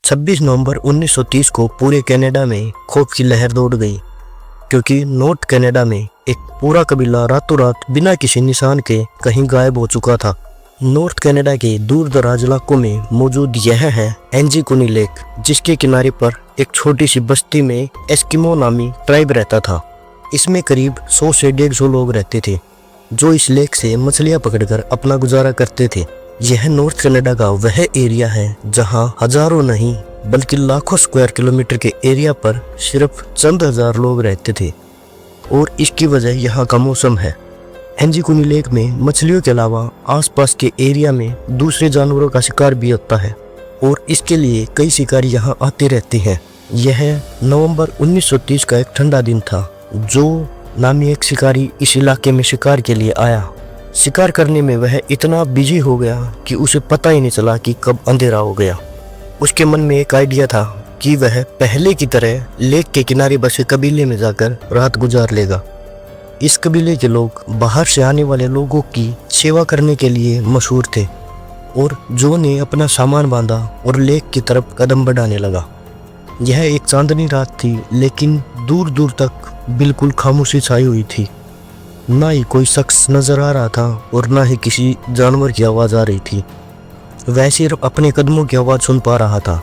26 नवंबर 1930 को पूरे कनाडा में खौफ की लहर दौड़ गई, क्योंकि नॉर्थ कनाडा में एक पूरा कबीला रातों रात बिना किसी निशान के कहीं गायब हो चुका था। नॉर्थ कनाडा के दूर दराज इलाकों में मौजूद यह है एंजिकुनी लेक, जिसके किनारे पर एक छोटी सी बस्ती में एस्किमो नामी ट्राइब रहता था। इसमें करीब 100 से 150 लोग रहते थे, जो इस लेक से मछलियां पकड़कर अपना गुजारा करते थे। यह नॉर्थ कनाडा का वह एरिया है जहां हजारों नहीं बल्कि लाखों स्क्वायर किलोमीटर के एरिया पर सिर्फ चंद हजार लोग रहते थे, और इसकी वजह यहाँ का मौसम है। एंजिकुनी लेक में मछलियों के अलावा आसपास के एरिया में दूसरे जानवरों का शिकार भी होता है, और इसके लिए कई शिकारी यहाँ आते रहते हैं। यह नवंबर 1930 का एक ठंडा दिन था। जो नामी एक शिकारी इस इलाके में शिकार के लिए आया। शिकार करने में वह इतना बिजी हो गया कि उसे पता ही नहीं चला कि कब अंधेरा हो गया। उसके मन में एक आइडिया था कि वह पहले की तरह लेक के किनारे बसे कबीले में जाकर रात गुजार लेगा। इस कबीले के लोग बाहर से आने वाले लोगों की सेवा करने के लिए मशहूर थे, और जो ने अपना सामान बांधा और लेक की तरफ कदम बढ़ाने लगा। यह एक चांदनी रात थी, लेकिन दूर दूर तक बिल्कुल खामोशी छाई हुई थी। ना ही कोई शख्स नजर आ रहा था और ना ही किसी जानवर की आवाज़ आ रही थी। वह सिर्फ अपने कदमों की आवाज़ सुन पा रहा था।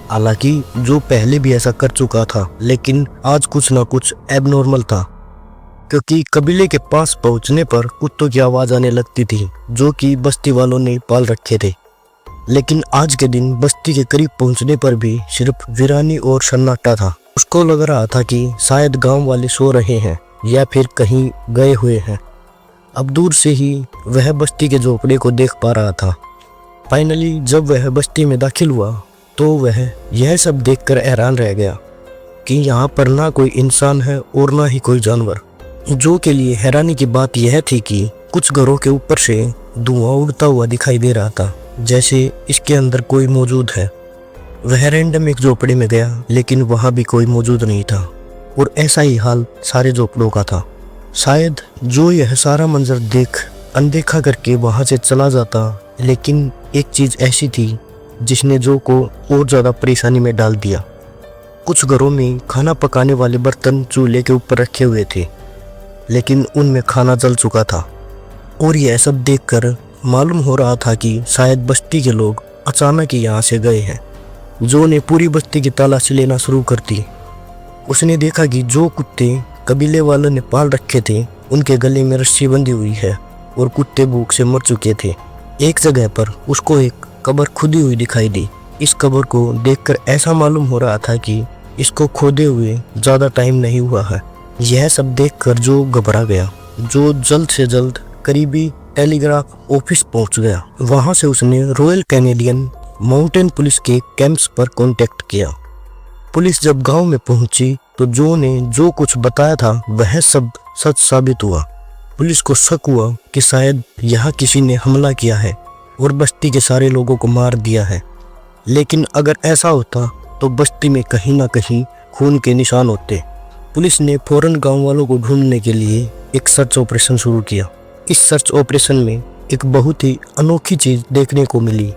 हालांकि जो पहले भी ऐसा कर चुका था, लेकिन आज कुछ ना कुछ एबनॉर्मल था, क्योंकि कबीले के पास पहुंचने पर कुत्तों की आवाज़ आने लगती थी, जो कि बस्ती वालों ने पाल रखे थे। लेकिन आज के दिन बस्ती के करीब पहुंचने पर भी सिर्फ वीरानी और सन्नाटा था। उसको लग रहा था कि शायद गांव वाले सो रहे हैं या फिर कहीं गए हुए हैं। अब दूर से ही वह बस्ती के झोपड़े को देख पा रहा था। फाइनली जब वह बस्ती में दाखिल हुआ तो वह यह सब देखकर हैरान रह गया कि यहाँ पर ना कोई इंसान है और ना ही कोई जानवर। जो के लिए हैरानी की बात यह थी कि कुछ घरों के ऊपर से धुआं उड़ता हुआ दिखाई दे रहा था, जैसे इसके अंदर कोई मौजूद है। वह रैंडम एक झोपड़े में गया, लेकिन वहाँ भी कोई मौजूद नहीं था, और ऐसा ही हाल सारे झोपड़ों का था। शायद जो यह सारा मंजर देख अनदेखा करके वहाँ से चला जाता, लेकिन एक चीज़ ऐसी थी जिसने जो को और ज़्यादा परेशानी में डाल दिया। कुछ घरों में खाना पकाने वाले बर्तन चूल्हे के ऊपर रखे हुए थे, लेकिन उनमें खाना जल चुका था, और यह सब देखकर मालूम हो रहा था कि शायद बस्ती के लोग अचानक ही यहाँ से गए हैं। जो ने पूरी बस्ती की तलाशी लेना शुरू कर दी। उसने देखा कि जो कुत्ते कबीले वालों ने पाल रखे थे उनके गले में रस्सी बंधी हुई है, और कुत्ते भूख से मर चुके थे। एक जगह पर उसको एक कब्र खुदी हुई दिखाई दी। इस कब्र को देखकर ऐसा मालूम हो रहा था कि इसको खोदे हुए ज़्यादा टाइम नहीं हुआ है। यह सब देखकर जो घबरा गया। जो जल्द से जल्द करीबी टेलीग्राफ ऑफिस पहुंच गया। वहां से उसने रॉयल कैनेडियन माउंटेन पुलिस के कैंप्स पर कांटेक्ट किया। पुलिस जब गांव में पहुंची तो जो ने जो कुछ बताया था वह सब सच साबित हुआ। पुलिस को शक हुआ कि शायद यहाँ किसी ने हमला किया है और बस्ती के सारे लोगों को मार दिया है। लेकिन अगर ऐसा होता तो बस्ती में कहीं ना कहीं खून के निशान होते। पुलिस ने फौरन गांव वालों को ढूंढने के लिए एक सर्च ऑपरेशन शुरू किया। इस सर्च ऑपरेशन में एक बहुत ही अनोखी चीज़ देखने को मिली,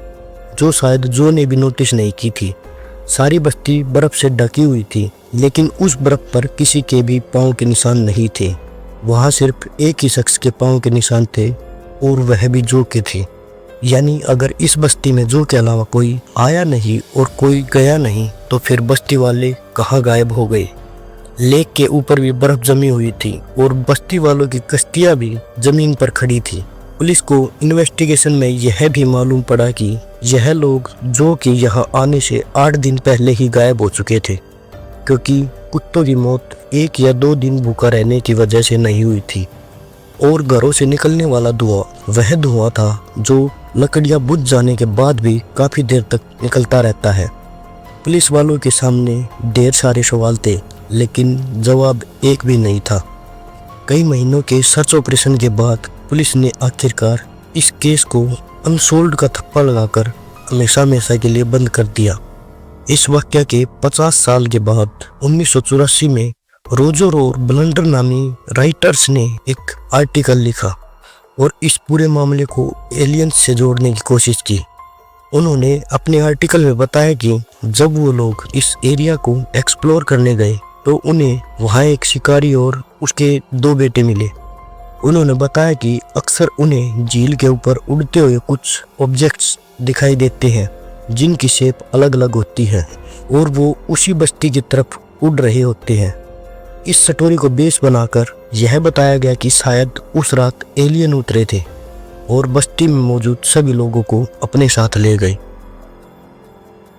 जो शायद जो ने भी नोटिस नहीं की थी। सारी बस्ती बर्फ से ढकी हुई थी, लेकिन उस बर्फ पर किसी के भी पाँव के निशान नहीं थे। वहाँ सिर्फ एक ही शख्स के पाँव के निशान थे, और वह भी जो के थे। यानी अगर इस बस्ती में जो के अलावा कोई आया नहीं और कोई गया नहीं, तो फिर बस्ती वाले कहाँ गायब हो गए। लेक के ऊपर भी बर्फ जमी हुई थी, और बस्ती वालों की कश्तियाँ भी जमीन पर खड़ी थी। पुलिस को इन्वेस्टिगेशन में यह भी मालूम पड़ा कि यह लोग जो कि यहाँ आने से 8 दिन पहले ही गायब हो चुके थे, क्योंकि कुत्तों की मौत 1 या 2 दिन भूखा रहने की वजह से नहीं हुई थी। और घरों से निकलने वाला धुआं वह धुआं था जो लकड़ियाँ बुझ जाने के बाद भी काफ़ी देर तक निकलता रहता है। पुलिस वालों के सामने ढेर सारे सवाल थे, लेकिन जवाब एक भी नहीं था। कई महीनों के सर्च ऑपरेशन के बाद पुलिस ने आखिरकार इस केस को अनसोल्व्ड का थप्पा लगाकर हमेशा हमेशा के लिए बंद कर दिया। इस वाक़या के 50 साल के बाद 1984 में रोजर और ब्लंडर नामी राइटर्स ने एक आर्टिकल लिखा और इस पूरे मामले को एलियंस से जोड़ने की कोशिश की। उन्होंने अपने आर्टिकल में बताया कि जब वो लोग इस एरिया को एक्सप्लोर करने गए तो उन्हें वहाँ एक शिकारी और उसके 2 बेटे मिले। उन्होंने बताया कि अक्सर उन्हें झील के ऊपर उड़ते हुए कुछ ऑब्जेक्ट्स दिखाई देते हैं जिनकी शेप अलग अलग होती है और वो उसी बस्ती की तरफ उड़ रहे होते हैं। इस स्टोरी को बेस बनाकर यह बताया गया कि शायद उस रात एलियन उतरे थे और बस्ती में मौजूद सभी लोगों को अपने साथ ले गए।